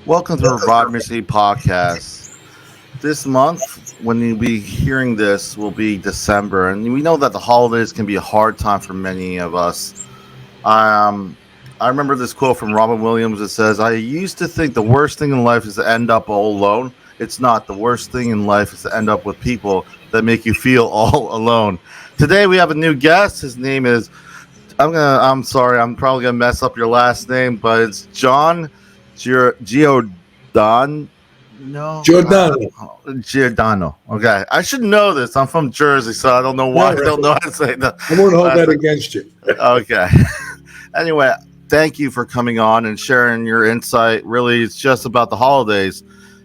Welcome to Revive Ministries Podcast. This month, when you'll be hearing this, will be December, and we know that the holidays can be a hard time for many of us. Um, I remember this quote from Robin Williams that says, "I used to think the worst thing in life is to end up all alone. It's not. The worst thing in life is to end up with people that make you feel all alone." Today, we have a new guest. His name is I'm sorry, I'm probably gonna mess up your last name, but it's John Giordano. No, Giordano. Giordano. Okay, I should know this. I'm from Jersey, so I don't know why I don't know how to say that. I won't hold that against you. Okay. Anyway, thank you for coming on and sharing your insight. Really, it's just about the holidays.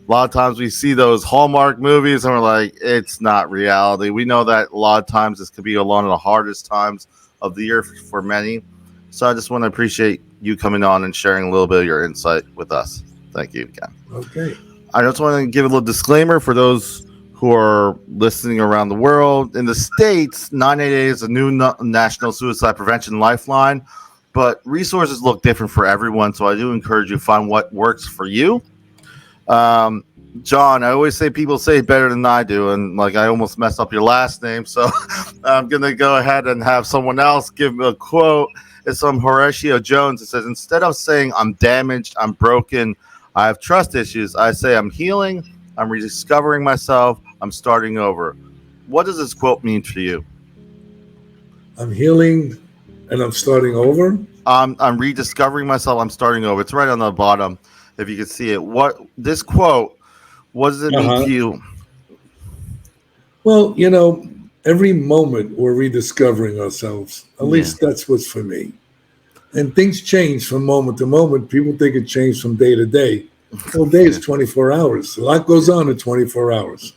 A lot of times we see those Hallmark movies and we're like, it's not reality. We know that a lot of times this could be one of the hardest times of the year for many. So I just want to appreciate you coming on and sharing a little bit of your insight with us. Thank you again. Okay. I just want to give a little disclaimer for those who are listening around the world. In the States, 988 is a new national suicide prevention lifeline, but resources look different for everyone. So I do encourage you to find what works for you. John, I always say people say it better than I do, and like I almost messed up your last name, so I'm gonna go ahead and have someone else give me a quote. It's from Horatio Jones. It says, "Instead of saying I'm damaged, I'm broken, I have trust issues, I say I'm healing, I'm rediscovering myself, I'm starting over." What does this quote mean for you? I'm healing and I'm starting over. I'm rediscovering myself, I'm starting over. It's right on the bottom, if you can see it. What does it mean to you? Well, every moment we're rediscovering ourselves. At least that's what's for me. And things change from moment to moment. People think it changed from day to day. Well, day is 24 hours. A lot goes on in 24 hours.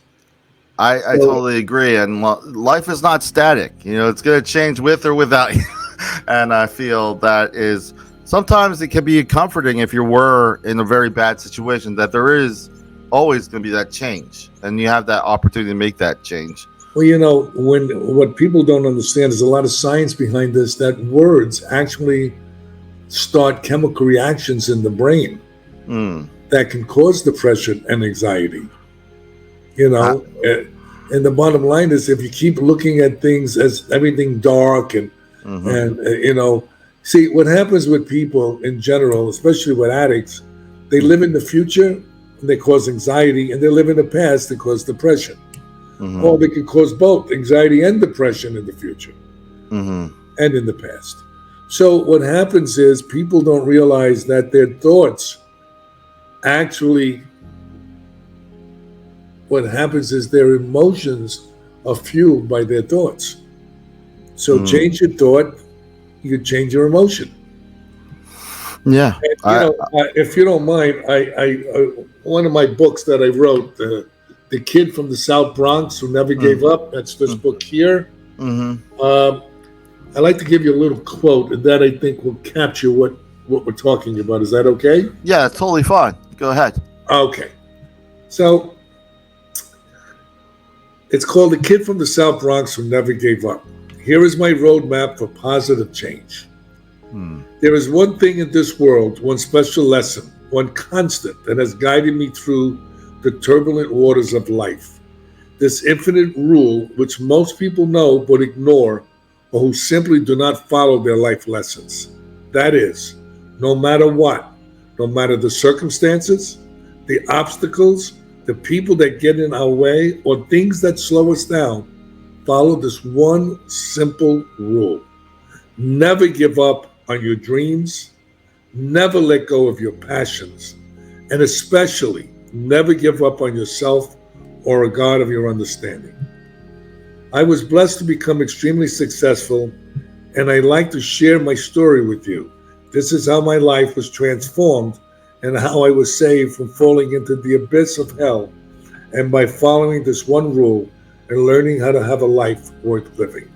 I totally agree. And life is not static. It's going to change with or without you. And I feel that is sometimes it can be comforting if you were in a very bad situation, that there is always going to be that change. And you have that opportunity to make that change. Well, what people don't understand is a lot of science behind this, that words actually start chemical reactions in the brain that can cause depression and anxiety. And the bottom line is, if you keep looking at things as everything dark and see what happens with people in general, especially with addicts, they live in the future and they cause anxiety, and they live in the past, they cause depression. Or they can cause both anxiety and depression in the future and in the past. So what happens is people don't realize that their thoughts actually, what happens is their emotions are fueled by their thoughts. So change your thought, you can change your emotion. Yeah. And, if you don't mind, I one of my books that I wrote, The Kid from the South Bronx Who Never Gave Up, that's this book here. I'd like to give you a little quote, and that I think will capture what we're talking about. Is that okay? Yeah, it's totally fine. Go ahead. Okay. So it's called The Kid from the South Bronx Who Never Gave Up. Here is my roadmap for positive change. There is one thing in this world, one special lesson, one constant that has guided me through the turbulent waters of life. This infinite rule, which most people know but ignore, or who simply do not follow their life lessons. That is, no matter what, no matter the circumstances, the obstacles, the people that get in our way, or things that slow us down, follow this one simple rule. Never give up on your dreams, never let go of your passions, and especially never give up on yourself or a God of your understanding. I was blessed to become extremely successful, and I'd like to share my story with you. This is how my life was transformed and how I was saved from falling into the abyss of hell, and by following this one rule and learning how to have a life worth living.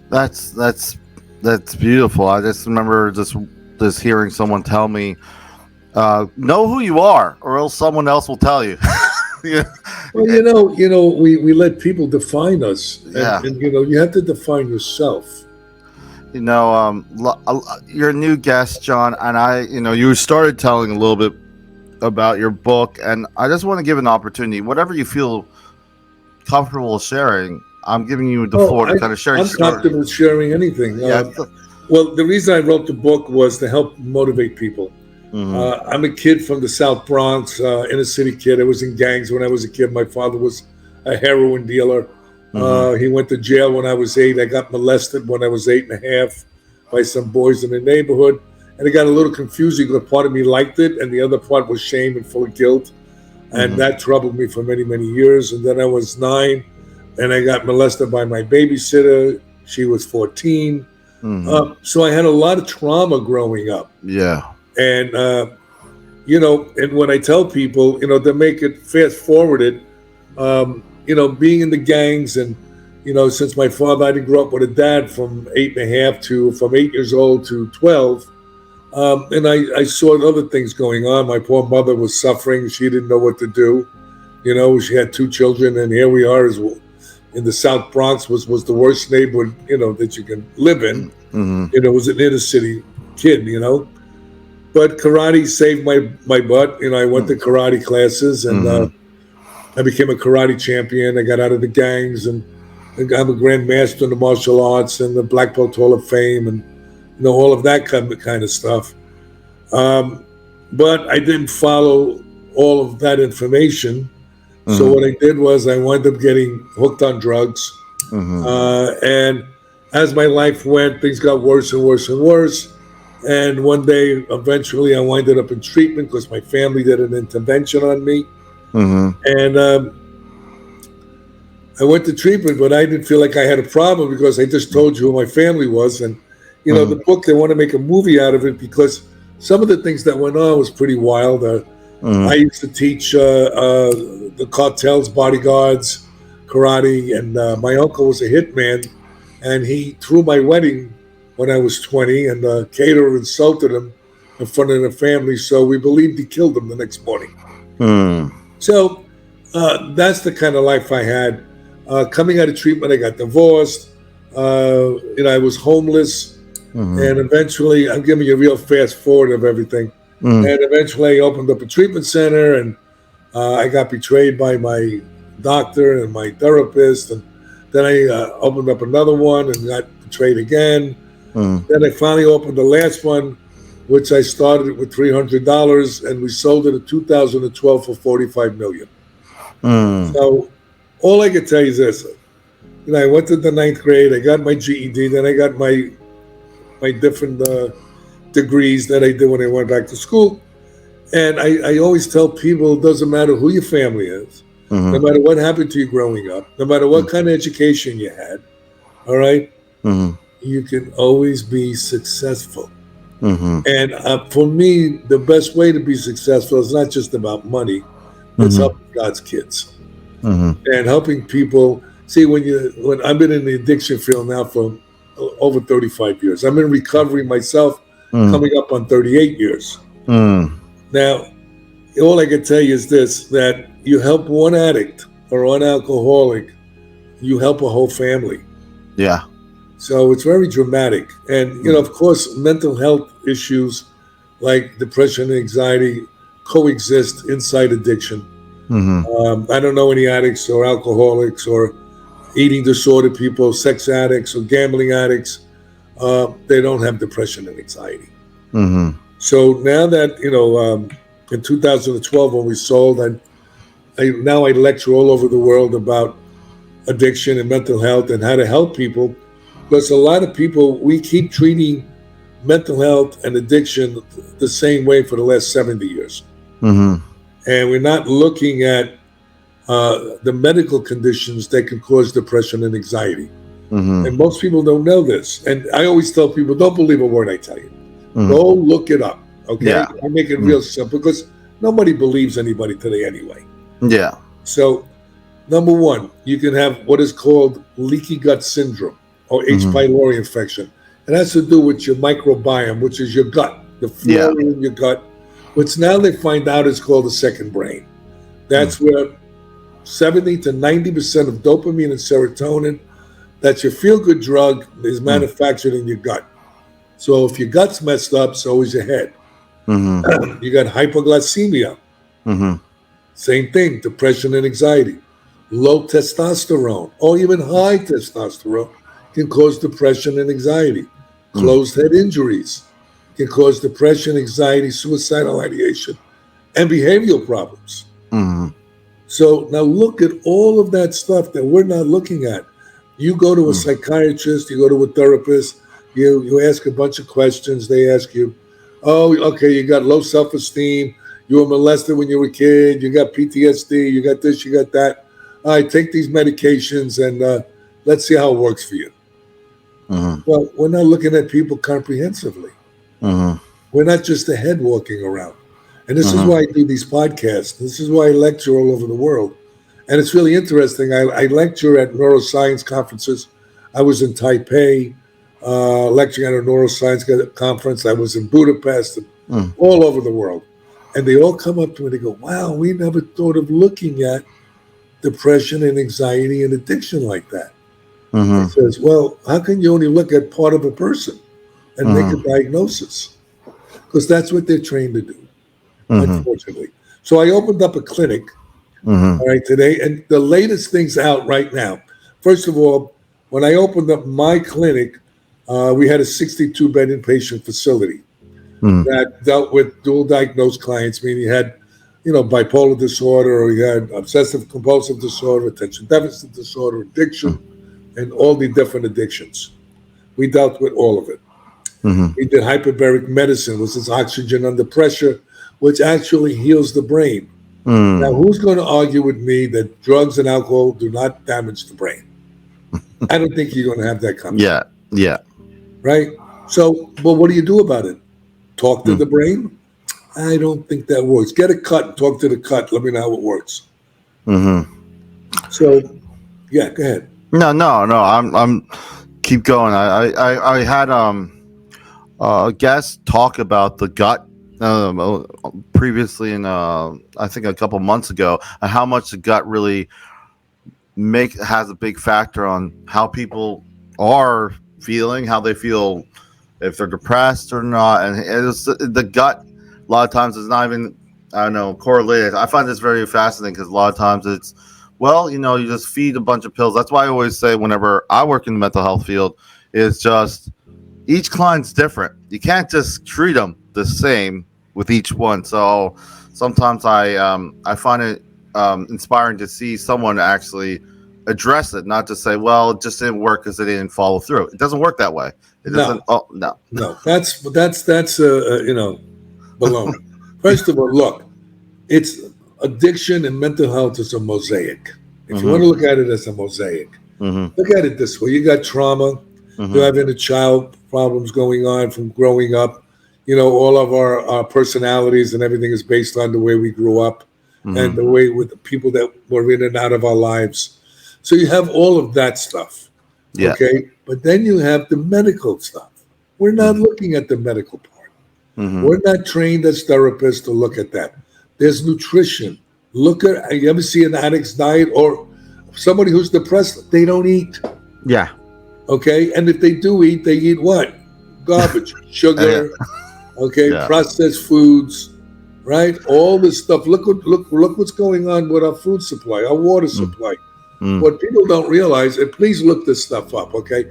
That's beautiful. I just remember just hearing someone tell me, know who you are, or else someone else will tell you. Yeah. Well, we let people define us, and you have to define yourself. You're a new guest, John, and you started telling a little bit about your book, and I just want to give an opportunity. Whatever you feel comfortable sharing, I'm giving you the floor to kind of share your I'm story. comfortable sharing anything. Yeah. Well, the reason I wrote the book was to help motivate people. Mm-hmm. I'm a kid from the South Bronx, inner city kid. I was in gangs when I was a kid. My father was a heroin dealer. Mm-hmm. He went to jail when I was 8. I got molested when I was 8.5 by some boys in the neighborhood. And it got a little confusing because part of me liked it and the other part was shame and full of guilt. And Mm-hmm. that troubled me for many, many years. And then I was 9 and I got molested by my babysitter. She was 14. Mm-hmm. So I had a lot of trauma growing up. Yeah. And, and when I tell people, to make it fast forwarded, being in the gangs and, since my father, I didn't grow up with a dad from 8.5 from 8 years old to 12. And I saw other things going on. My poor mother was suffering. She didn't know what to do. She had 2 children, and here we are as well. In the South Bronx was the worst neighborhood, that you can live in. Mm-hmm. It was an inner city kid, But karate saved my butt. I went to karate classes, and I became a karate champion. I got out of the gangs, and I'm a grandmaster in the martial arts and the Black Belt Hall of Fame, and all of that kind of stuff. But I didn't follow all of that information. So what I did was I wound up getting hooked on drugs. And as my life went, things got worse and worse and worse. And one day, eventually, I winded up in treatment because my family did an intervention on me. And I went to treatment, but I didn't feel like I had a problem because I just told you who my family was. And, the book, they want to make a movie out of it because some of the things that went on was pretty wild. I used to teach the cartels, bodyguards, karate, and my uncle was a hitman, and he threw my wedding when I was 20, and the caterer insulted him in front of the family, so we believed he killed him the next morning. So that's the kind of life I had. Coming out of treatment, I got divorced. I was homeless, and eventually, I'm giving you a real fast forward of everything. And eventually, I opened up a treatment center, and I got betrayed by my doctor and my therapist, and then I opened up another one and got betrayed again. Then I finally opened the last one, which I started with $300, and we sold it in 2012 for $45 million. So all I can tell you is this: I went to the 9th grade, I got my GED, then I got my different degrees that I did when I went back to school. And I always tell people it doesn't matter who your family is, no matter what happened to you growing up, no matter what kind of education you had, all right, you can always be successful. And for me, the best way to be successful is not just about money, it's helping God's kids and helping people. See, when I've been in the addiction field now for over 35 years, I'm in recovery myself, coming up on 38 years. Now, all I can tell you is this, that you help one addict or one alcoholic, you help a whole family. Yeah. So it's very dramatic. And, of course, mental health issues like depression and anxiety coexist inside addiction. I don't know any addicts or alcoholics or eating disorder people, sex addicts or gambling addicts. They don't have depression and anxiety. So now that, in 2012 when we sold, I lecture all over the world about addiction and mental health and how to help people, because a lot of people, we keep treating mental health and addiction the same way for the last 70 years. And we're not looking at the medical conditions that can cause depression and anxiety. And most people don't know this. And I always tell people, don't believe a word I tell you. Go look it up, okay? Yeah. I make it real simple because nobody believes anybody today anyway. Yeah. So, number one, you can have what is called leaky gut syndrome or H. pylori infection. It has to do with your microbiome, which is your gut, the flora in your gut, which now they find out is called a second brain. That's where 70 to 90% of dopamine and serotonin, that's your feel-good drug, is manufactured in your gut. So if your gut's messed up, so is your head. You got hypoglycemia. Mm-hmm. Same thing, depression and anxiety. Low testosterone or even high testosterone can cause depression and anxiety. Closed head injuries can cause depression, anxiety, suicidal ideation, and behavioral problems. Mm-hmm. So now look at all of that stuff that we're not looking at. You go to a psychiatrist, you go to a therapist, you ask a bunch of questions. They ask you, oh, okay, you got low self-esteem, you were molested when you were a kid, you got PTSD, you got this, you got that. All right, take these medications and let's see how it works for you. Mm-hmm. Well, we're not looking at people comprehensively. Mm-hmm. We're not just a head walking around. And this is Mm-hmm. why I do these podcasts. This is why I lecture all over the world. And it's really interesting. I lecture at neuroscience conferences. I was in Taipei, lecturing at a neuroscience conference. I was in Budapest, and all over the world. And they all come up to me and they go, wow, we never thought of looking at depression and anxiety and addiction like that. Mm-hmm. He says, well, how can you only look at part of a person and make a diagnosis? Because that's what they're trained to do, unfortunately. So I opened up a clinic, all right, today, and the latest things out right now. First of all, when I opened up my clinic, we had a 62-bed inpatient facility that dealt with dual diagnosed clients, meaning you had, bipolar disorder, or you had obsessive compulsive disorder, attention deficit disorder, addiction, and all the different addictions. We dealt with all of it. We did hyperbaric medicine, which is oxygen under pressure, which actually heals the brain. Now, who's going to argue with me that drugs and alcohol do not damage the brain? I don't think you're going to have that conversation. Yeah. Right? So, but what do you do about it? Talk to the brain? I don't think that works. Get a cut and talk to the cut. Let me know how it works. So, yeah, go ahead. No. I'm keep going. I had a guest talk about the gut previously, I think a couple months ago, and how much the gut really has a big factor on how people are feeling, how they feel, if they're depressed or not, and it's the gut. A lot of times it's not even, I don't know, correlated. I find this very fascinating because a lot of times it's, well, you just feed a bunch of pills. That's why I always say whenever I work in the mental health field, it's just each client's different. You can't just treat them the same with each one. So sometimes I find it inspiring to see someone actually address it, not to say, well, it just didn't work because it didn't follow through. It doesn't work that way. It doesn't. Oh, no. That's baloney. First of all, look, it's addiction and mental health is a mosaic. If you want to look at it as a mosaic, look at it this way. You got trauma, you have inner child problems going on from growing up. All of our personalities and everything is based on the way we grew up and the way with the people that were in and out of our lives. So you have all of that stuff. Yeah. Okay. But then you have the medical stuff. We're not looking at the medical part. We're not trained as therapists to look at that. There's nutrition. You ever see an addict's diet or somebody who's depressed? They don't eat. Yeah. Okay. And if they do eat, they eat what? Garbage, sugar, processed foods, right? All this stuff. Look what's going on with our food supply, our water supply. What people don't realize, and please look this stuff up, okay?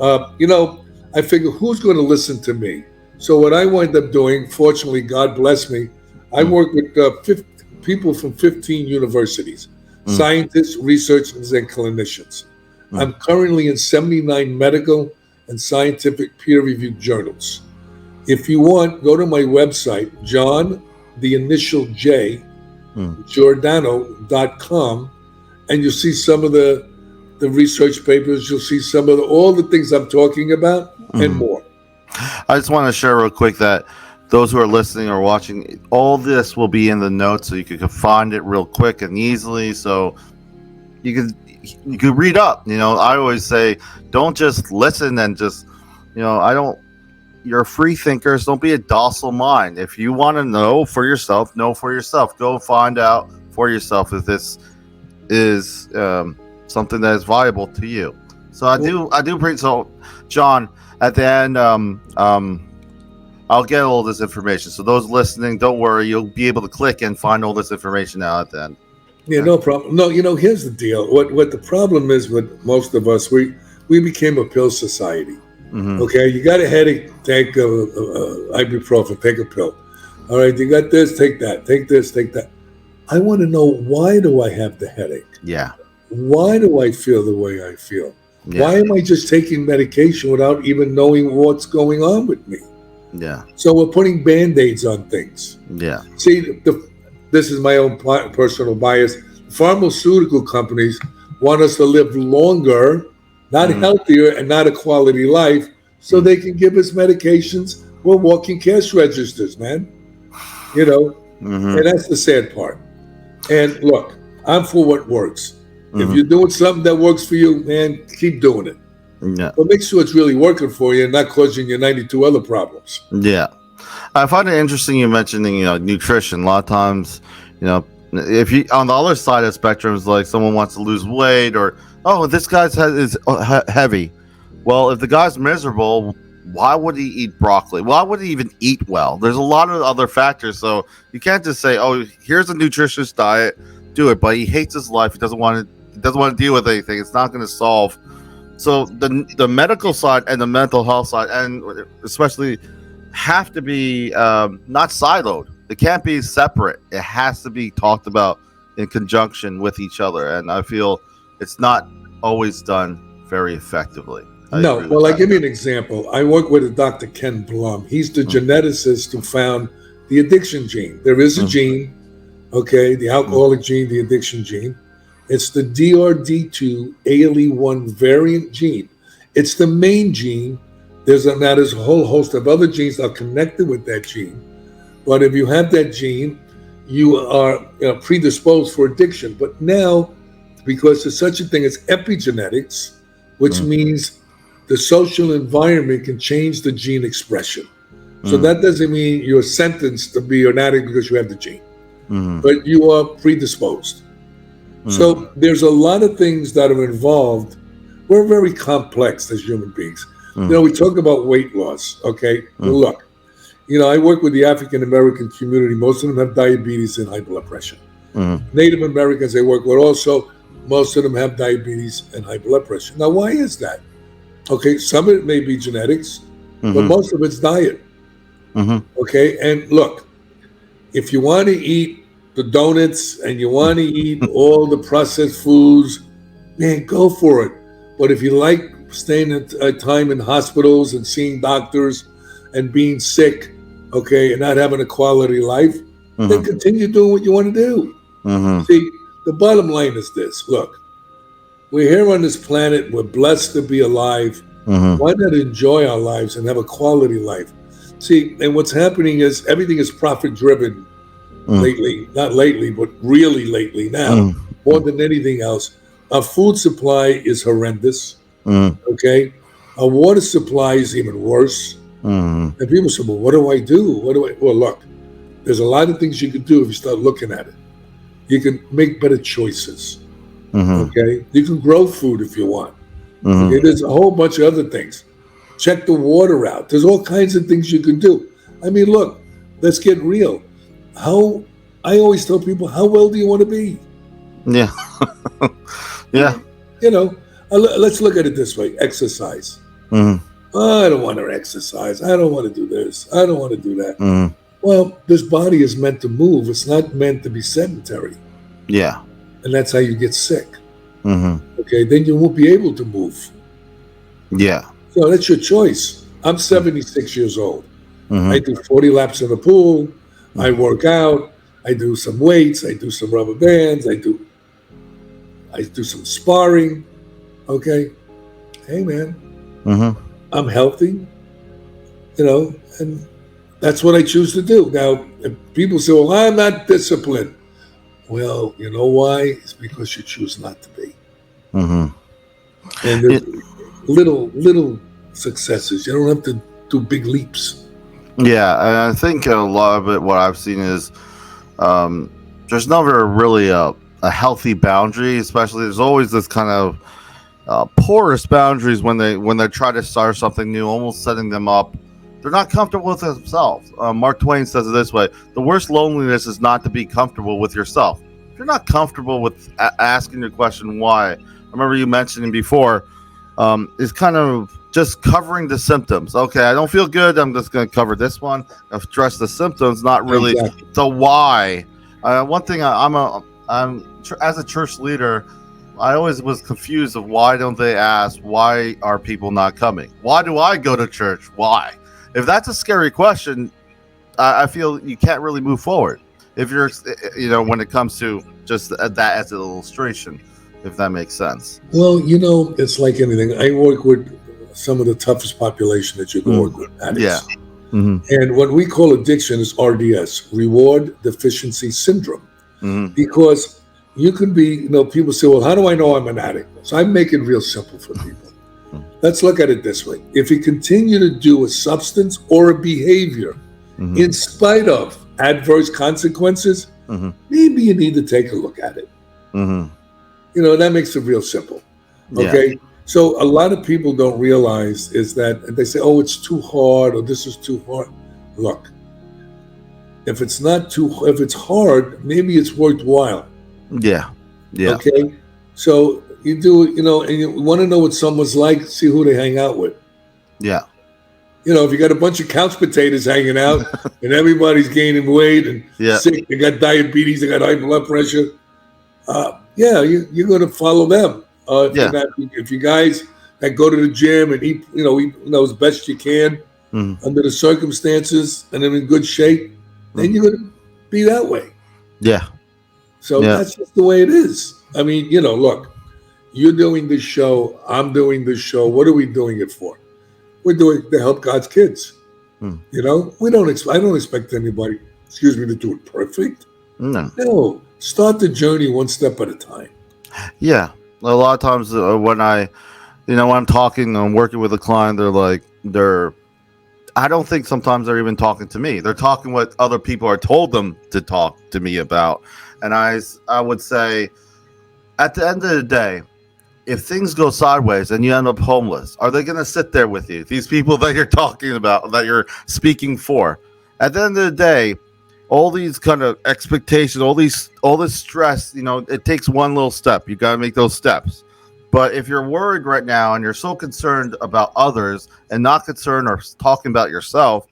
I figure who's going to listen to me? So what I wind up doing, fortunately, God bless me, I work with people from 15 universities, scientists, researchers, and clinicians. I'm currently in 79 medical and scientific peer-reviewed journals. If you want, go to my website, John, the initial J, Giordano.com, and you'll see some of the research papers. You'll see some of all the things I'm talking about and more. I just want to share real quick that those who are listening or watching, all this will be in the notes, so you can find it real quick and easily. So you could read up. I always say, don't just listen and just, you're free thinkers. Don't be a docile mind. If you want to know for yourself, Go find out for yourself if this is something that is viable to you. So I do. So, John, at the end, I I'll get all this information. So those listening, don't worry, you'll be able to click and find all this information out at the end. Yeah, no problem. No, here's the deal. What the problem is with most of us, we became a pill society. Mm-hmm. Okay, you got a headache, take ibuprofen, take a pill. All right, you got this, take that. Take this, take that. I want to know, why do I have the headache? Yeah. Why do I feel the way I feel? Yeah. Why am I just taking medication without even knowing what's going on with me? Yeah. So we're putting Band-Aids on things. Yeah. See, this is my own personal bias. Pharmaceutical companies want us to live longer, not healthier, and not a quality life, so they can give us medications. We're walking cash registers, man. And that's the sad part. And look, I'm for what works. If you're doing something that works for you, man, keep doing it. Yeah. But make sure it's really working for you and not causing you 92 other problems. Yeah. I find it interesting you mentioning, nutrition. A lot of times, if you on the other side of the spectrum is like someone wants to lose weight, or this guy's head is heavy. Well, if the guy's miserable, why would he eat broccoli? Why would he even eat well? There's a lot of other factors, so you can't just say, here's a nutritious diet, do it. But he hates his life. He doesn't want to deal with anything. It's not going to solve. So the medical side and the mental health side, and especially, have to be not siloed. It can't be separate. It has to be talked about in conjunction with each other. And I feel it's not always done very effectively. No, well, I give you an example. I work with a Dr. Ken Blum. He's the geneticist who found the addiction gene. There is a gene, okay, the alcoholic gene, the addiction gene. It's the DRD2 ALE1 variant gene. It's the main gene. There's a whole host of other genes that are connected with that gene. But if you have that gene, you are predisposed for addiction. But now, because there's such a thing as epigenetics, which means the social environment can change the gene expression. So that doesn't mean you're sentenced to be an addict because you have the gene, but you are predisposed. So there's a lot of things that are involved. We're very complex as human beings. We talk about weight loss, okay? Well, look, I work with the African American community. Most of them have diabetes and high blood pressure. Native Americans I work with also, most of them have diabetes and high blood pressure. Now, why is that? Okay, some of it may be genetics, but most of it's diet. Okay, and look, if you want to eat the donuts and you want to eat all the processed foods, man, go for it. But if you like staying at time in hospitals and seeing doctors and being sick, okay, and not having a quality life, then continue doing what you want to do. See, the bottom line is this. Look, we're here on this planet. We're blessed to be alive. Why not enjoy our lives and have a quality life? See, and what's happening is everything is profit-driven lately. Not lately, but really lately now, more than anything else. Our food supply is horrendous, okay? Our water supply is even worse. And people say, well, what do I do? Well, look, there's a lot of things you can do if you start looking at it. You can make better choices, okay? You can grow food if you want. Okay? There's a whole bunch of other things. Check the water out. There's all kinds of things you can do. I mean, look, let's get real. I always tell people, how well do you want to be? Yeah. Yeah. Let's look at it this way. Exercise. I don't want to exercise. I don't want to do this. I don't want to do that. Well, this body is meant to move. It's not meant to be sedentary. Yeah. And that's how you get sick. Okay, then you won't be able to move. Yeah. So that's your choice. I'm 76 years old. I do 40 laps in the pool. I work out. I do some weights. I do some rubber bands. I do some sparring. Okay. Hey, man. I'm healthy. And that's what I choose to do. Now, if people say, well, I'm not disciplined. Well, you know why? It's because you choose not to be. And there's little successes. You don't have to do big leaps. Yeah, and I think a lot of it, what I've seen is there's never really a healthy boundary. Especially, there's always this kind of porous boundaries when they try to start something new, almost setting them up They're not comfortable with themselves. Mark Twain says it this way: the worst loneliness is not to be comfortable with yourself. If you're not comfortable with asking your question why, I remember you mentioning before, is kind of just covering the symptoms. Okay, I don't feel good. I'm just going to cover this one, address the symptoms, not really the why. One thing I'm as a church leader, I always was confused of why don't they ask, why are people not coming? Why do I go to church? Why? If that's a scary question, I feel you can't really move forward. If you're, when it comes to just that as an illustration, if that makes sense. Well, it's like anything. I work with some of the toughest population that you can work with. Addicts. Yeah. Mm-hmm. And what we call addiction is RDS, Reward Deficiency Syndrome. Mm-hmm. Because you can be, people say, well, how do I know I'm an addict? So I make it real simple for people. Let's look at it this way. If you continue to do a substance or a behavior in spite of adverse consequences, maybe you need to take a look at it. That makes it real simple. Okay. Yeah. So a lot of people don't realize is that they say, oh, it's too hard, or this is too hard. Look, if it's hard, maybe it's worthwhile. Yeah. Yeah. Okay. So you do, and you want to know what someone's like, see who they hang out with. Yeah. If you got a bunch of couch potatoes hanging out and everybody's gaining weight and sick, they got diabetes, they got high blood pressure. You're going to follow them. If you guys that go to the gym and eat, as best you can under the circumstances and they're in good shape, then you're going to be that way. Yeah. So that's just the way it is. I mean, look, you're doing this show. I'm doing this show. What are we doing it for? We're doing it to help God's kids. I don't expect anybody, to do it perfect. No. Start the journey one step at a time. Yeah. A lot of times when I'm talking, I'm working with a client, I don't think sometimes they're even talking to me. They're talking what other people are told them to talk to me about. And I would say, at the end of the day, if things go sideways and you end up homeless, are they going to sit there with you? These people that you're talking about, that you're speaking for. At the end of the day, all these kind of expectations, all this stress, it takes one little step. You got to make those steps. But if you're worried right now and you're so concerned about others and not concerned or talking about yourself,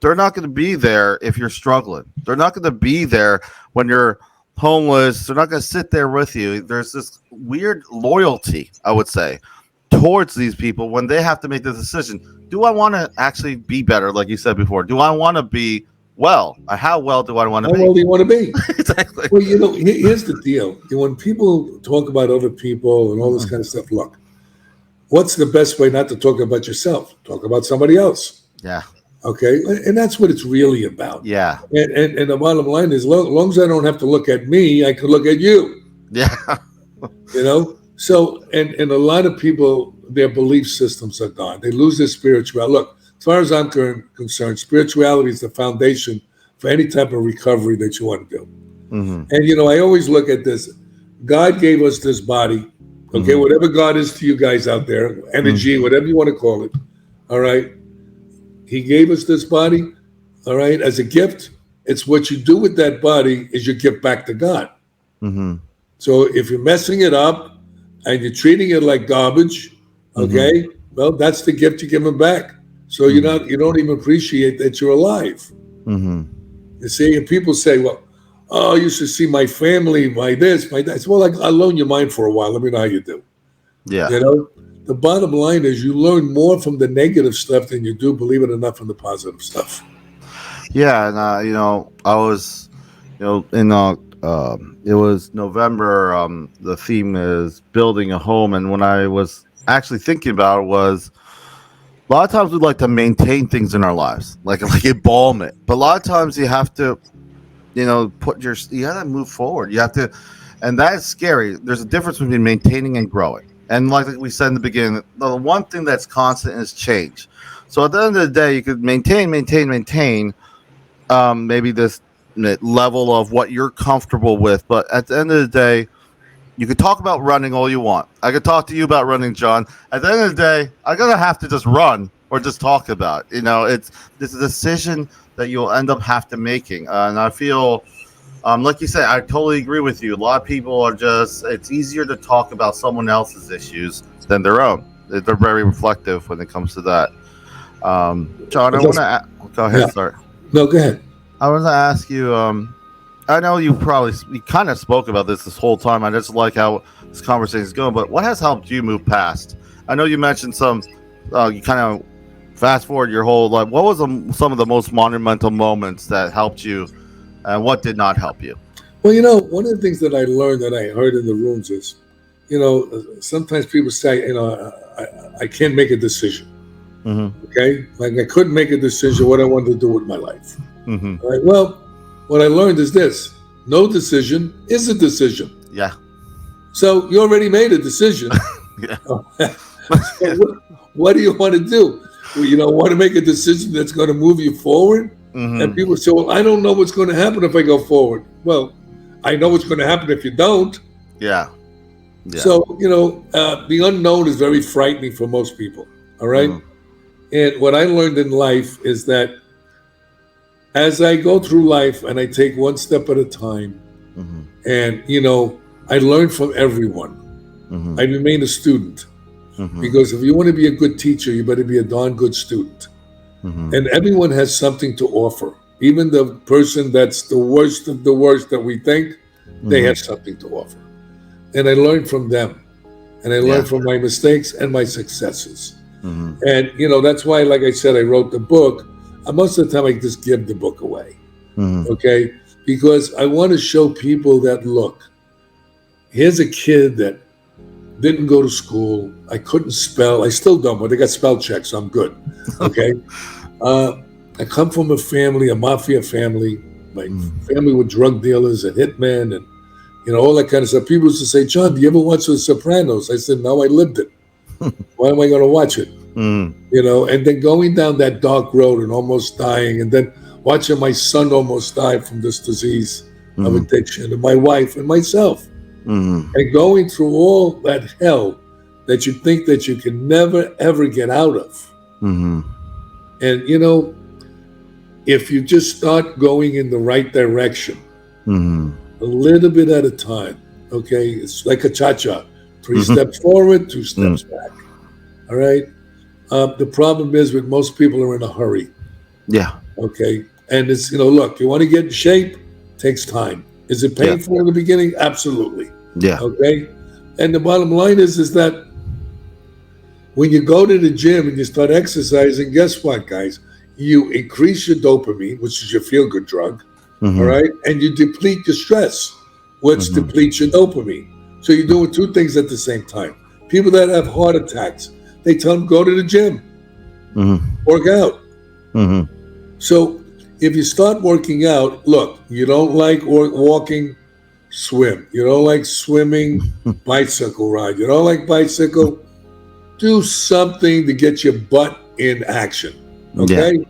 they're not going to be there if you're struggling. They're not going to be there when you're homeless. They're not going to sit there with you. There's this weird loyalty, I would say, towards these people when they have to make the decision. Do I want to actually be better, like you said before? Do I want to be well? How well do I want to be? How well do you want to be? Exactly. Well, here's the deal. When people talk about other people and all this kind of stuff, look, what's the best way not to talk about yourself? Talk about somebody else. Yeah. Okay. And that's what it's really about. Yeah. And the bottom line is, as long as I don't have to look at me, I could look at you. Yeah. So, and a lot of people, their belief systems are gone. They lose their spirituality. Look, as far as I'm concerned, spirituality is the foundation for any type of recovery that you want to do. And, I always look at this. God gave us this body, okay, whatever God is to you guys out there, energy, whatever you want to call it, all right? He gave us this body, all right, as a gift. It's what you do with that body is your gift back to God. So if you're messing it up and you're treating it like garbage, okay, well, that's the gift you're giving back. So you don't even appreciate that you're alive. You see, and people say, well, oh, you should see my family, my this, my that. Well, I'll loan you mine for a while. Let me know how you do. Yeah. The bottom line is you learn more from the negative stuff than you do, believe it or not, from the positive stuff. Yeah, and I was, it was November. The theme is building a home, and when I was actually thinking about it, was a lot of times we like to maintain things in our lives, like embalm it. But a lot of times you have to, you got to move forward. You have to, and that is scary. There's a difference between maintaining and growing. And like we said in the beginning, the one thing that's constant is change. So at the end of the day, you could maintain, maybe this level of what you're comfortable with. But at the end of the day, you could talk about running all you want. I could talk to you about running, John. At the end of the day, I'm going to have to just run, or just talk about. It's a decision that you'll end up have to making, and I feel. Like you said, I totally agree with you. A lot of people are it's easier to talk about someone else's issues than their own. They're very reflective when it comes to that. John, I want to go ahead. Yeah. Start. No, go ahead. I want to ask you. I know you kind of spoke about this whole time. I just like how this conversation is going. But what has helped you move past? I know you mentioned some. You kind of fast forward your whole life. What was some of the most monumental moments that helped you, and what did not help you? Well, one of the things that I learned that I heard in the rooms is, sometimes people say, I can't make a decision. Mm-hmm. Okay, like I couldn't make a decision what I wanted to do with my life. Mm-hmm. All right. Well, what I learned is this: no decision is a decision. Yeah. So you already made a decision. Yeah. So what do you want to do? Well, want to make a decision that's going to move you forward? Mm-hmm. And people say, well, I don't know what's going to happen if I go forward. Well, I know what's going to happen if you don't. Yeah. So, the unknown is very frightening for most people. All right. Mm-hmm. And what I learned in life is that as I go through life and I take one step at a time, mm-hmm. and, I learn from everyone. Mm-hmm. I remain a student. Mm-hmm. Because if you want to be a good teacher, you better be a darn good student. Mm-hmm. And everyone has something to offer. Even the person that's the worst of the worst that we think, they have something to offer. And I learned from them. And I learned from my mistakes and my successes. Mm-hmm. And, that's why, like I said, I wrote the book. Most of the time I just give the book away. Mm-hmm. Okay? Because I want to show people that, look, here's a kid that didn't go to school. I couldn't spell. I still don't, but I got spell checks, so I'm good. Okay? I come from a mafia family. My family were drug dealers and hitmen and, all that kind of stuff. People used to say, John, do you ever watch The Sopranos? I said, no, I lived it. Why am I going to watch it? And then going down that dark road and almost dying, and then watching my son almost die from this disease of addiction, and my wife and myself. And going through all that hell that you think that you can never, ever get out of. And, if you just start going in the right direction, a little bit at a time, okay? It's like a cha-cha. 3 steps forward, 2 steps back. All right? The problem is with most people are in a hurry. Yeah. Okay? And it's, look, you want to get in shape, takes time. Is it painful in the beginning? Absolutely. Yeah. Okay. And the bottom line is that when you go to the gym and you start exercising, guess what, guys? You increase your dopamine, which is your feel-good drug, all right? And you deplete your stress, which depletes your dopamine. So you're doing 2 things at the same time. People that have heart attacks, they tell them, go to the gym, work out. So if you start working out, look, you don't like walking, swim. You don't like swimming, bicycle ride. You don't like bicycle, do something to get your butt in action. Okay? Yeah.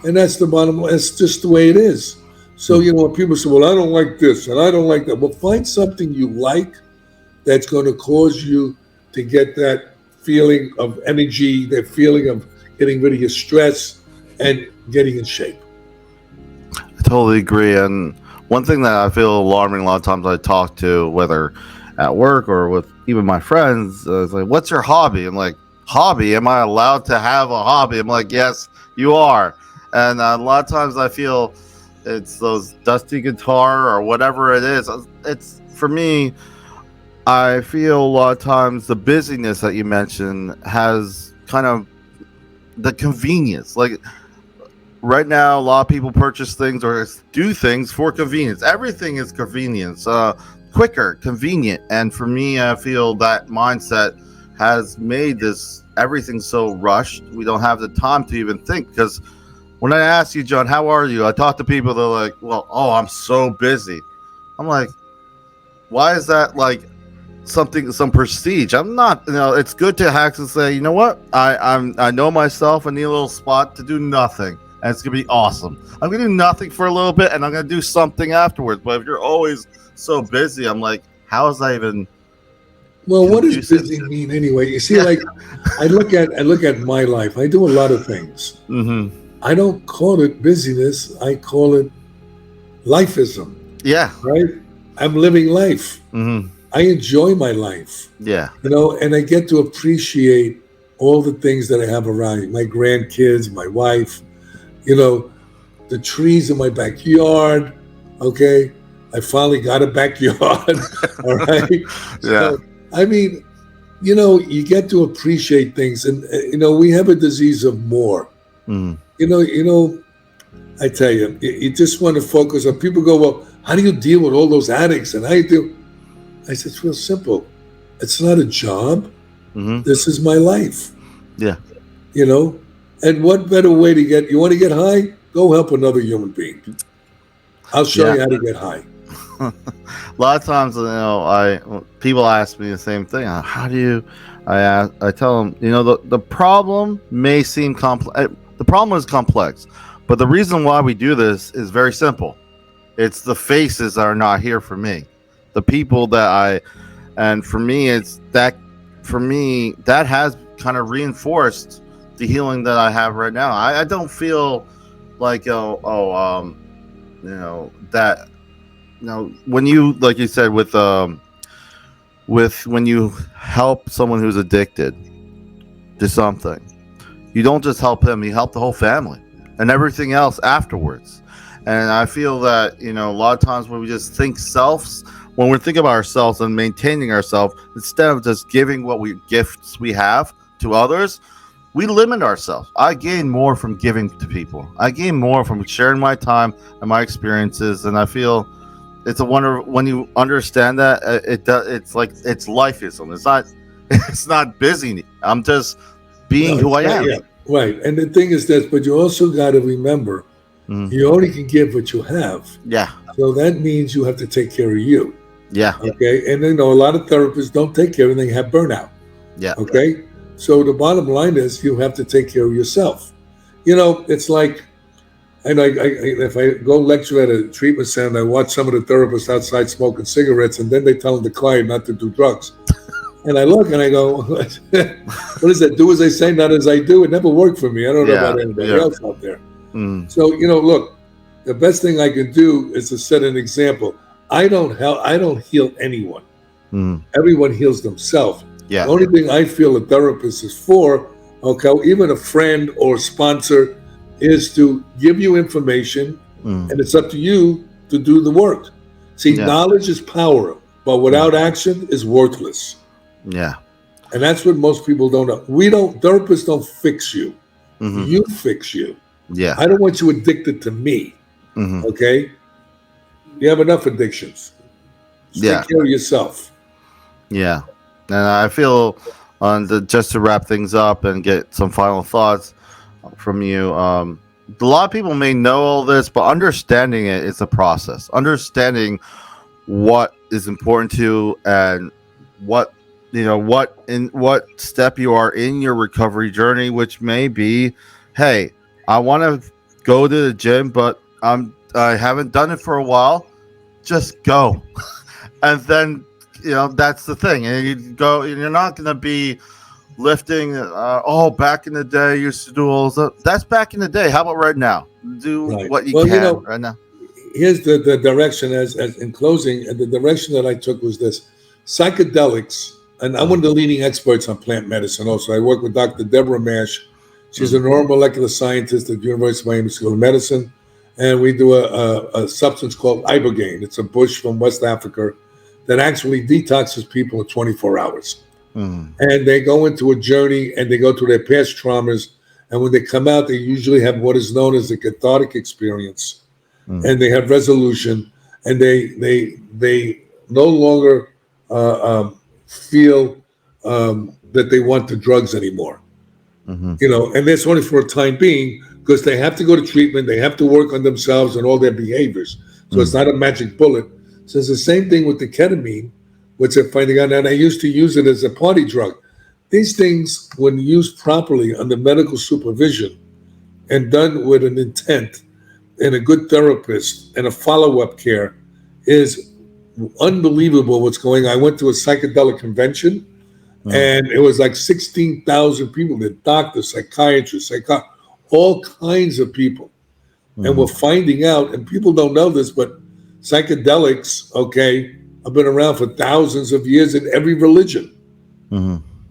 And that's the bottom line. It's just the way it is. So, when people say, well, I don't like this and I don't like that. Well, find something you like that's going to cause you to get that feeling of energy, that feeling of getting rid of your stress and getting in shape. I totally agree. And one thing that I feel alarming a lot of times I talk to, whether at work or with even my friends, is like, what's your hobby? I'm like, hobby? Am I allowed to have a hobby? I'm like, yes, you are. And a lot of times I feel it's those dusty guitar or whatever it is. It's, for me, I feel a lot of times the busyness that you mentioned has kind of the convenience. Like, right now, a lot of people purchase things or do things for convenience. Everything is convenience, quicker, convenient. And for me, I feel that mindset has made everything so rushed. We don't have the time to even think. Because when I ask you, John, how are you? I talk to people, they're like, well, I'm so busy. I'm like, why is that like some prestige? I'm not, it's good to actually say, you know what? I know myself. I need a little spot to do nothing. And it's going to be awesome. I'm going to do nothing for a little bit, and I'm going to do something afterwards. But if you're always so busy, I'm like, how is that even Well, what does conducive busy to. mean anyway? You see, Yeah. like I look at my life. I do a lot of things. Mm-hmm. I don't call it busyness. I call it lifeism, Yeah. right? I'm living life. Mm-hmm. I enjoy my life, Yeah. and I get to appreciate all the things that I have around me. My grandkids, my wife, you know, the trees in my backyard. Okay. I finally got a backyard. All right. Yeah. So, I mean, you get to appreciate things. And, we have a disease of more. Mm. I tell you, you just want to focus on people go, well, how do you deal with all those addicts? And how you do? I said, it's real simple. It's not a job. Mm-hmm. This is my life, Yeah. And what better way you want to get high? Go help another human being. I'll show Yeah. you how to get high. A lot of times, people ask me the same thing. How do you? I tell them, the problem may seem complex. The problem is complex, but the reason why we do this is very simple. It's the faces that are not here for me, the people and for me, it's that. For me, that has kind of reinforced the healing that I have right now. I don't feel like that. When you, like you said, with when you help someone who's addicted to something, you don't just help him, you help the whole family and everything else afterwards. And I feel that, a lot of times when we just think when we're thinking about ourselves and maintaining ourselves, instead of just giving gifts we have to others, we limit ourselves. I gain more from giving to people. I gain more from sharing my time and my experiences. And I feel it's a wonder when you understand that it's like it's lifeism. It's not busy. I'm just being who I am. Yeah, right. And the thing is this, but you also got to remember, you only can give what you have. Yeah. So that means you have to take care of you. Yeah. Okay. And a lot of therapists don't take care of it, they have burnout. Yeah. Okay. So the bottom line is you have to take care of yourself. It's like, if I go lecture at a treatment center, I watch some of the therapists outside smoking cigarettes, and then they tell the client not to do drugs. And I look and I go, what is that? Do as I say, not as I do. It never worked for me. I don't know about anybody else out there. So, look, the best thing I can do is to set an example. I don't heal anyone. Everyone heals themselves. Yeah. The only thing I feel a therapist is for, even a friend or sponsor, is to give you information, and it's up to you to do the work. See, knowledge is power, but without action is worthless. Yeah. And that's what most people don't know. Therapists don't fix you. You fix you. Yeah. I don't want you addicted to me. Okay? You have enough addictions. Take care of yourself. Yeah. And I feel, just to wrap things up and get some final thoughts from you, a lot of people may know all this, but understanding it is a process. Understanding what is important to you and what step you are in your recovery journey, which may be, hey, I want to go to the gym, but I haven't done it for a while. Just go. And then, that's the thing. And you go, and you're not going to be lifting. Back in the day, I used to do all that. That's back in the day. How about right now? Do what you can right now. Here's the direction as in closing. And the direction that I took was this: psychedelics. And I'm one of the leading experts on plant medicine. Also, I work with Dr. Deborah Mash. She's a neuromolecular scientist at the University of Miami School of Medicine. And we do a substance called ibogaine. It's a bush from West Africa that actually detoxes people in 24 hours. And they go into a journey and they go through their past traumas. And when they come out, they usually have what is known as a cathartic experience. And they have resolution. And they no longer feel that they want the drugs anymore. And that's only for a time being, because they have to go to treatment, they have to work on themselves and all their behaviors. So it's not a magic bullet. So it's the same thing with the ketamine, which they're finding out. And I used to use it as a party drug. These things, when used properly under medical supervision and done with an intent and a good therapist and a follow-up care, is unbelievable what's going on. I went to a psychedelic convention, and it was like 16,000 people. The doctors, psychiatrists, all kinds of people. And we're finding out, and people don't know this, but psychedelics, okay, have been around for thousands of years in every religion.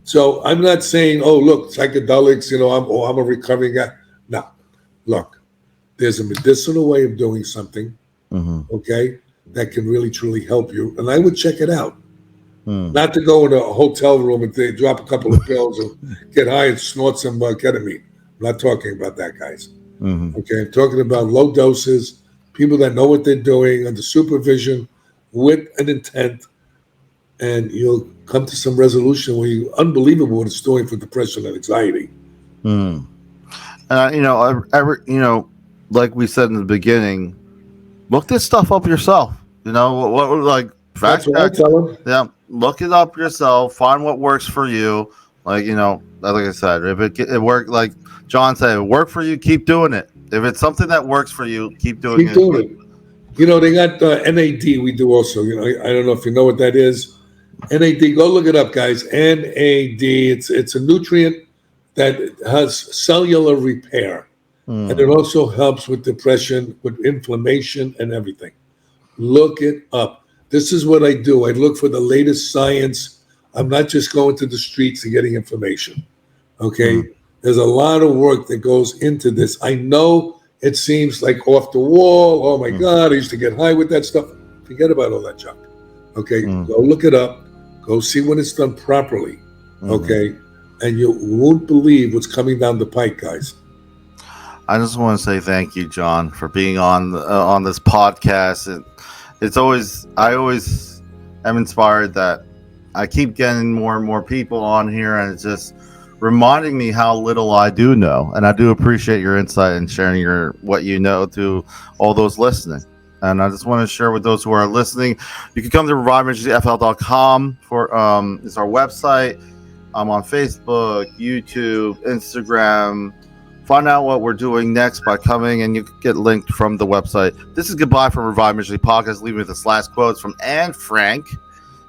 So I'm not saying, oh, look, psychedelics, I'm a recovering guy. No, look, there's a medicinal way of doing something, okay, that can really, truly help you. And I would check it out. Not to go in a hotel room and they drop a couple of pills and get high and snort some ketamine. I'm not talking about that, guys. Okay, I'm talking about low doses, people that know what they're doing under supervision with an intent, and you'll come to some resolution where you unbelievable what it's doing for depression and anxiety. Like we said in the beginning, look this stuff up yourself. That's what I tell them. Yeah, look it up yourself. Find what works for you. Like I said, if it worked, like John said, it worked for you, keep doing it. If it's something that works for you, keep doing it. They got NAD. We do also. I don't know if you know what that is. NAD. Go look it up, guys. NAD. It's a nutrient that has cellular repair, and it also helps with depression, with inflammation, and everything. Look it up. This is what I do. I look for the latest science. I'm not just going to the streets and getting information. Okay? There's a lot of work that goes into this. I know it seems like off the wall. Oh, my God, I used to get high with that stuff. Forget about all that junk. Okay? Go look it up. Go see when it's done properly. Okay? And you won't believe what's coming down the pike, guys. I just want to say thank you, John, for being on this podcast. I always am inspired that I keep getting more and more people on here, and it's just reminding me how little I do know. And I do appreciate your insight and sharing what you know to all those listening. And I just want to share with those who are listening, you can come to ReviveMinstriesFL.com for it's our website. I'm on Facebook, YouTube, Instagram. Find out what we're doing next by coming, and you can get linked from the website. This is goodbye from Revive Ministries Podcast, leaving with this last quote from Anne Frank.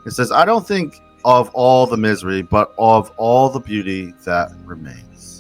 It says, I don't think of all the misery, but of all the beauty that remains.